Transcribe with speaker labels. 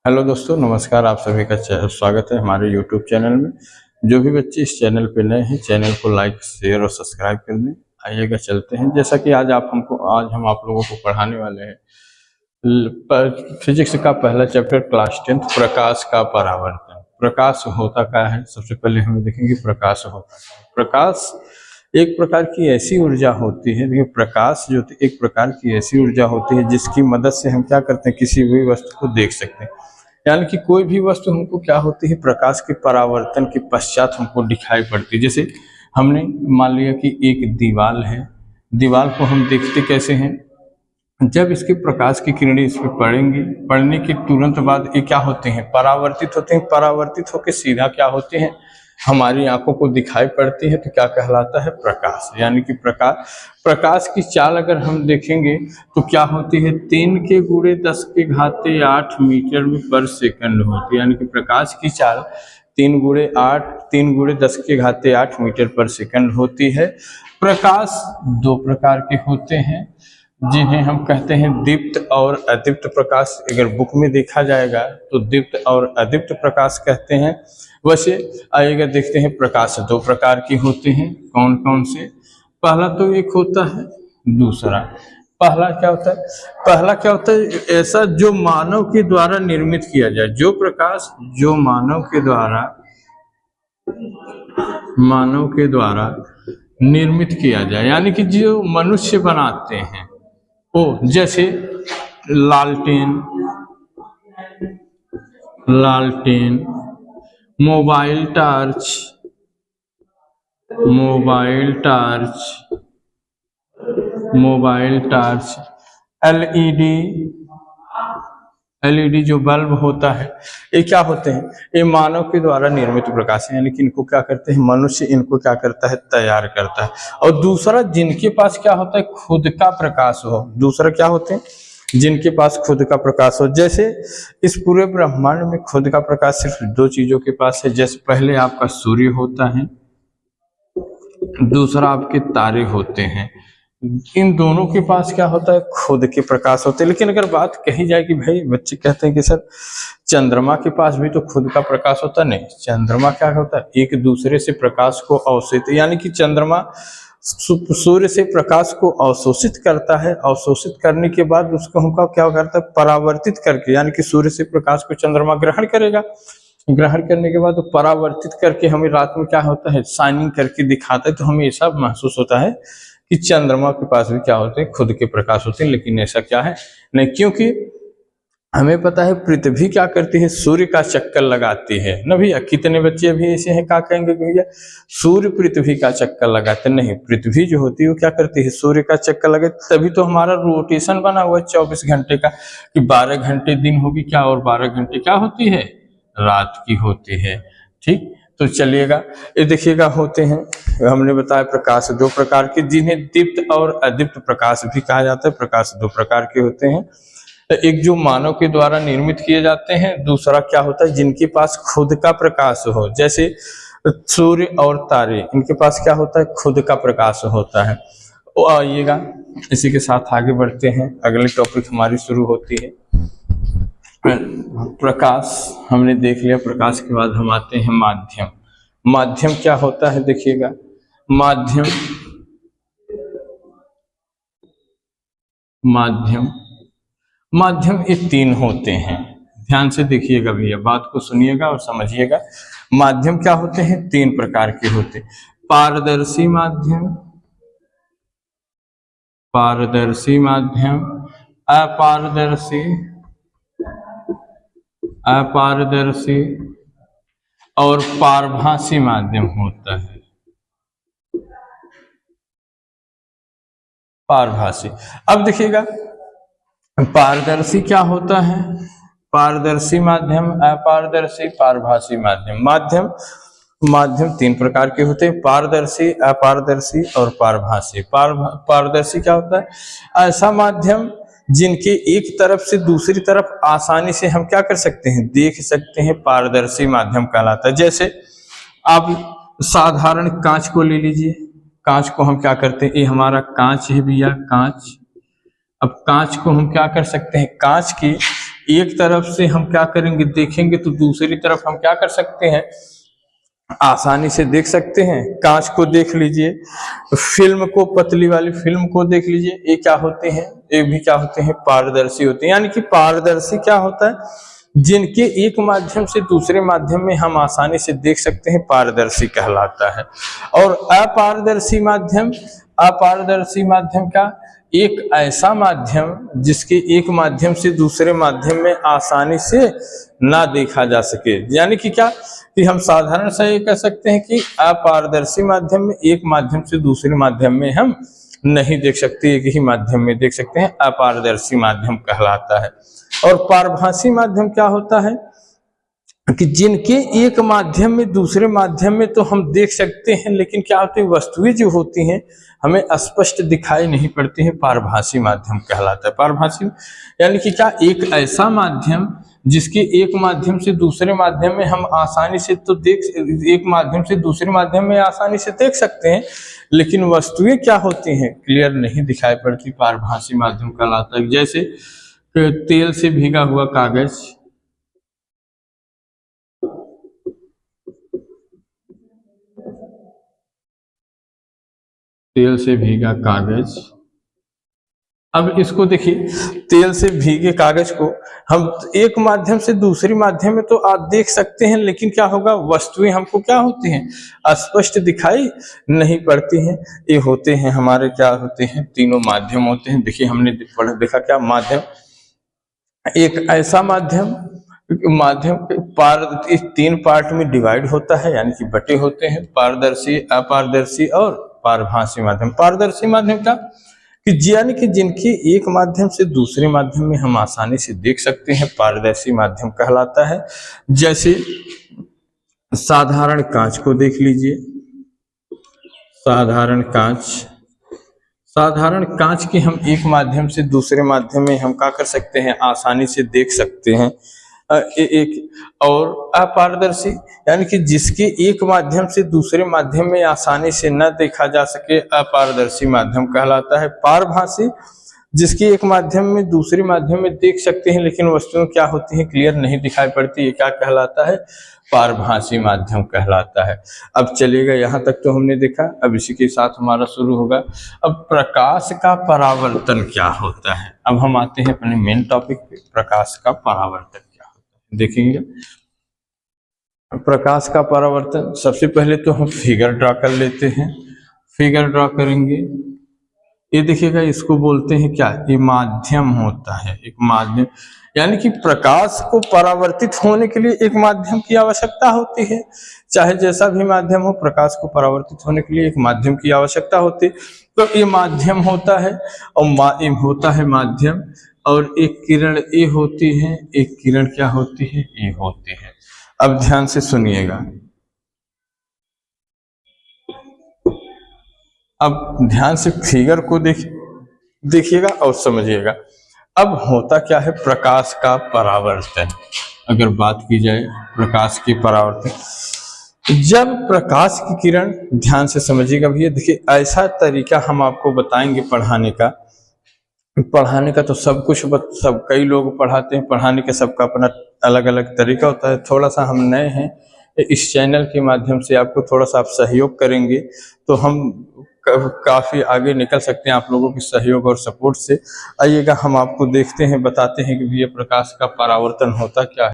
Speaker 1: Hello दोस्तों, नमस्कार। आप सभी का स्वागत है हमारे यूट्यूब चैनल में। जो भी बच्चे इस चैनल पे नए हैं, चैनल को लाइक, शेयर और सब्सक्राइब कर दें। आइएगा चलते हैं। जैसा कि आज हम आप लोगों को पढ़ाने वाले हैं फिजिक्स का पहला चैप्टर क्लास 10 प्रकाश का परावर्तन। प्रकाश होता क्या है, सबसे पहले हम देखेंगे प्रकाश होता है। प्रकाश एक प्रकार की ऐसी ऊर्जा होती है। देखिए, प्रकाश जो एक प्रकार की ऐसी ऊर्जा होती है जिसकी मदद से हम क्या करते हैं, किसी भी वस्तु को देख सकते हैं। यानी कि कोई भी वस्तु हमको क्या होती है, प्रकाश के परावर्तन के पश्चात हमको दिखाई पड़ती है। जैसे हमने मान लिया कि एक दीवार है, दीवार को हम देखते कैसे हैं, जब इसके प्रकाश की किरणें इस पर पड़ेंगी, पड़ने के तुरंत बाद ये क्या होते हैं, परावर्तित होते हैं। परावर्तित होकर सीधा क्या होते हैं, हमारी आंखों को दिखाई पड़ती है। तो क्या कहलाता है, प्रकाश। यानी कि प्रकाश की चाल अगर हम देखेंगे तो क्या होती है, 3 के गुणे 10 के घाते 8 मीटर में पर सेकंड होती है। यानी कि प्रकाश की चाल 3 गुणे 10 के घाते 8 मीटर पर सेकंड होती है। प्रकाश दो प्रकार के होते हैं जिन्हें हम कहते हैं दीप्त और अदीप्त प्रकाश। अगर बुक में देखा जाएगा तो दीप्त और अदीप्त प्रकाश कहते हैं। वैसे आइएगा देखते हैं, प्रकाश दो प्रकार के होते हैं। कौन कौन से? पहला तो एक होता है, दूसरा। पहला क्या होता है, ऐसा जो मानव के द्वारा निर्मित किया जाए। जो प्रकाश जो मानव के द्वारा निर्मित किया जाए, यानी कि जो मनुष्य बनाते हैं वो, जैसे लालटेन, मोबाइल टॉर्च, एलईडी जो बल्ब होता है, ये क्या होते हैं, ये मानव के द्वारा निर्मित प्रकाश है। यानी कि इनको क्या करते हैं, मनुष्य इनको क्या करता है, तैयार करता है। और दूसरा, जिनके पास क्या होता है, खुद का प्रकाश हो। दूसरा क्या होते हैं, जिनके पास खुद का प्रकाश हो। जैसे इस पूरे ब्रह्मांड में खुद का प्रकाश सिर्फ 2 चीजों के पास है। जैसे पहले आपका सूर्य होता है, दूसरा आपके तारे होते हैं। इन दोनों के पास क्या होता है, खुद के प्रकाश होते हैं। लेकिन अगर बात कही जाए कि भाई, बच्चे कहते हैं कि सर चंद्रमा के पास भी तो खुद का प्रकाश होता, नहीं। चंद्रमा क्या होता है, एक दूसरे से प्रकाश को अवशोषित, यानी कि चंद्रमा सूर्य से प्रकाश को अवशोषित करता है। अवशोषित करने के बाद उसको हमका क्या करता है, परावर्तित करके, यानी कि सूर्य से प्रकाश को चंद्रमा ग्रहण करेगा। ग्रहण करने के बाद वो परावर्तित करके हमें रात में क्या होता है, शाइनिंग करके दिखाता है। तो हमें ऐसा महसूस होता है कि चंद्रमा के पास भी क्या होते हैं, खुद के प्रकाश होते हैं। लेकिन ऐसा क्या है, नहीं। क्योंकि हमें पता है पृथ्वी क्या करती है, सूर्य का चक्कर लगाती है ना भैया। कितने बच्चे अभी ऐसे हैं, क्या कहेंगे भैया, सूर्य पृथ्वी का चक्कर लगाते नहीं। पृथ्वी जो होती है वो क्या करती है, सूर्य का चक्कर लगे, तभी तो हमारा रोटेशन बना हुआ है 24 घंटे का, कि 12 घंटे दिन होगी क्या, और 12 घंटे क्या होती है, रात की होती है। ठीक, तो चलिएगा, ये देखिएगा होते हैं, हमने बताया प्रकाश 2 प्रकार के, जिन्हें दीप्त और अदीप्त प्रकाश भी कहा जाता है। प्रकाश 2 प्रकार के होते हैं, एक जो मानव के द्वारा निर्मित किए जाते हैं, दूसरा क्या होता है, जिनके पास खुद का प्रकाश हो। जैसे सूर्य और तारे, इनके पास क्या होता है, खुद का प्रकाश होता है। तो आइएगा इसी के साथ आगे बढ़ते हैं, अगले टॉपिक हमारी शुरू होती है। प्रकाश हमने देख लिया। प्रकाश के बाद हम आते हैं माध्यम। माध्यम क्या होता है, देखिएगा, माध्यम ये 3 होते हैं। ध्यान से देखिएगा भैया, बात को सुनिएगा और समझिएगा। माध्यम क्या होते हैं, 3 प्रकार के होते हैं। पारदर्शी माध्यम, अपारदर्शी और पारभासी माध्यम होता है। पारभासी। अब देखिएगा, पारदर्शी क्या होता है, पारदर्शी माध्यम, अपारदर्शी, पारभासी माध्यम। माध्यम 3 प्रकार के होते हैं, पारदर्शी, अपारदर्शी और पारभासी। पारदर्शी क्या होता है, ऐसा माध्यम जिनके एक तरफ से दूसरी तरफ आसानी से हम क्या कर सकते हैं, देख सकते हैं, पारदर्शी माध्यम कहलाता है। जैसे आप साधारण कांच को ले लीजिए। कांच को हम क्या करते हैं, ये हमारा कांच है भैया, कांच। अब कांच को हम क्या कर सकते हैं, कांच की एक तरफ से हम क्या करेंगे, देखेंगे, तो दूसरी तरफ हम क्या कर सकते हैं, आसानी से देख सकते हैं। कांच को देख लीजिए, फिल्म को, पतली वाली फिल्म को देख लीजिए, ये क्या होते हैं, ये भी क्या होते हैं, पारदर्शी होते हैं। यानी कि पारदर्शी क्या होता है, जिनके एक माध्यम से दूसरे माध्यम में हम आसानी से देख सकते हैं, पारदर्शी कहलाता है। और अपारदर्शी माध्यम का एक ऐसा माध्यम जिसके एक माध्यम से दूसरे माध्यम में आसानी से ना देखा जा सके। यानी कि क्या, कि हम साधारण सा ये कह सकते हैं कि अपारदर्शी माध्यम में एक माध्यम से दूसरे माध्यम में हम नहीं देख सकते, एक ही माध्यम में देख सकते हैं, अपारदर्शी माध्यम कहलाता है। और पारभासी माध्यम क्या होता है, कि जिनके एक माध्यम में दूसरे माध्यम में तो हम देख सकते हैं, लेकिन क्या होती है, वस्तुएं जो होती हैं हमें स्पष्ट दिखाई नहीं पड़ती है, पारभासी माध्यम कहलाता है। पारभासी यानी कि क्या, एक ऐसा माध्यम जिसके एक माध्यम से दूसरे माध्यम में हम आसानी से तो एक माध्यम से दूसरे माध्यम में आसानी से देख सकते हैं, लेकिन वस्तुएं क्या होती हैं, क्लियर नहीं दिखाई पड़ती, पारभासी माध्यम कहलाता है। जैसे तेल से भीगा हुआ कागज, तेल से भीगा कागज, अब इसको देखिए, तेल से भीगे कागज को हम एक माध्यम से दूसरी माध्यम में तो आप देख सकते हैं, लेकिन क्या होगा, वस्तुएं हमको क्या होती हैं, स्पष्ट दिखाई नहीं पड़ती हैं। ये होते हैं हमारे, क्या होते हैं, तीनों माध्यम होते हैं। देखिए हमने देखा क्या, माध्यम, एक ऐसा माध्यम इस तीन पार्ट में डिवाइड होता है, यानी कि बटे होते हैं, पारदर्शी, अपारदर्शी और पारभासी माध्यम। पारदर्शी माध्यम का कि यानी कि जिनके एक माध्यम से दूसरे माध्यम में हम आसानी से देख सकते हैं, पारदर्शी माध्यम कहलाता है। जैसे साधारण कांच को देख लीजिए, साधारण कांच के हम एक माध्यम से दूसरे माध्यम में हम क्या कर सकते हैं, आसानी से देख सकते हैं। एक और अपारदर्शी यानी कि जिसके एक माध्यम से दूसरे माध्यम में आसानी से न देखा जा सके, अपारदर्शी माध्यम कहलाता है। पारभासी जिसके एक माध्यम में दूसरे माध्यम में देख सकते हैं, लेकिन वस्तुएं क्या होती हैं, क्लियर नहीं दिखाई पड़ती, ये क्या कहलाता है, पारभासी माध्यम कहलाता है। अब चलिएगा, यहाँ तक तो हमने देखा, अब इसी के साथ हमारा शुरू होगा अब प्रकाश का परावर्तन क्या होता है। अब हम आते हैं अपने मेन टॉपिक पे, प्रकाश का परावर्तन क्या होता है। देखेंगे प्रकाश का परावर्तन, सबसे पहले तो हम फिगर ड्रा कर लेते हैं। फिगर ड्रा करेंगे, ये देखिएगा, इसको बोलते हैं क्या, ये माध्यम होता है, एक माध्यम। यानी कि प्रकाश को परावर्तित होने के लिए एक माध्यम की आवश्यकता होती है। चाहे जैसा भी माध्यम हो, प्रकाश को परावर्तित होने के लिए एक माध्यम की आवश्यकता होती है। तो ये माध्यम होता है, और होता है माध्यम, और एक किरण ये होती है, एक किरण क्या होती है, ये होती है। अब ध्यान से सुनिएगा, अब ध्यान से फिगर को देखिएगा और समझिएगा। अब होता क्या है, प्रकाश का परावर्तन। अगर बात की जाए प्रकाश की परावर्तन, जब प्रकाश की किरण, ध्यान से समझिएगा भैया, देखिए ऐसा तरीका हम आपको बताएंगे पढ़ाने का तो सब कुछ सब कई लोग पढ़ाते हैं, पढ़ाने का सबका अपना अलग अलग तरीका होता है। थोड़ा सा हम नए हैं, इस चैनल के माध्यम से आपको थोड़ा सा आप सहयोग करेंगे तो हम काफ़ी आगे निकल सकते हैं, आप लोगों के सहयोग और सपोर्ट से। आइएगा, हम आपको देखते हैं, बताते हैं कि भैया प्रकाश का परावर्तन होता क्या है।